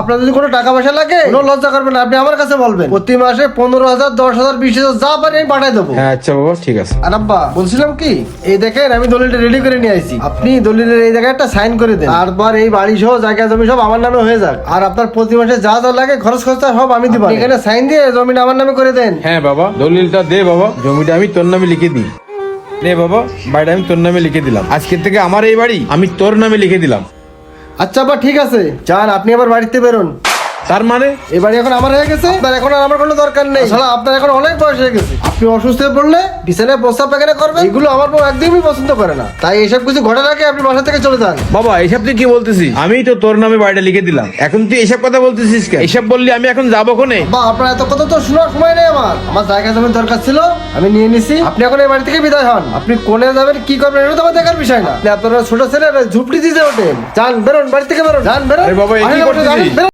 আপনার যদি কোনো টাকা পয়সা লাগে কোনো লজ্জা করবেন না, আপনি আমার কাছে বলবেন। প্রতি মাসে 15,000, 10,000, 20,000 যা পারি আমি পাঠাই দেবো। হ্যাঁ আচ্ছা বাবা ঠিক আছে। আর আব্বা বলছিলাম কি, এই দেখেন আমি দলিলটা রেডি করে নিয়ে আসছি। আপনি দলিলের এই জায়গায় একটা সাইন করে দেন, তারপর এই বাড়ি সহ জায়গা জমি সব আমার নামে হয়ে যাক। আর আপনার প্রতি মাসে যা যা লাগে খরচ খরচা সব আমি দিব। এখানে সাইন দিয়ে জমিটা আমার নামে করে দেন। হ্যাঁ বাবা দলিলটা দে বাবা, জমিটা আমি তোর নামে লিখে দিই। নে বাবা বাড়িটা আমি তোর নামে লিখে দিলাম। আজকে থেকে আমার এই বাড়ি আমি তোর নামে লিখে দিলাম। আচ্ছা আব্বা ঠিক আছে, যান আপনি আবার বাড়িতে বেরোন। তার মানে এই বাড়ি এখন আমার হয়ে গেছে, আপনার এখন আর আমার কোনো দরকার নেই। আসলে আপনার এখন অনেক বয়স হয়ে গেছে, আপনি অসুস্থ হয়ে পড়লে বিছানায় প্রস্তাব পায়খানা করবেন, এগুলো আমার বউ একদমই পছন্দ করে না। তাই এসব কিছু ঘটে রাখে আপনি বাসা থেকে চলে যান। বাবা এসব তুই কি বলতেছিস? আমি তো তোর নামে বাড়িটা লিখে দিলাম, এখন তুই এসব কথা বলতেছিস কেন? এসব বললি আমি এখন যাবো কোনে? বা আপনার এত কথা তো শোনার সময় নেই আমার। আমার জায়গা জমির দরকার ছিল, আমি নিয়ে নিছি। আপনি এখন এই বাড়ি থেকে বিদায় হন। আপনি কোনে যাবেন কি করবেন এটা তো আমার দেখার বিষয় না। আপনি আপনার ছোট ছেলে ঝুপড়ি দিতে ওঠেন। যান বেরোন, বাড়ি থেকে বেরোন, যান বেরোন। আরে বাবা, এ কি আরে করতেছিস? যান, বেরোন।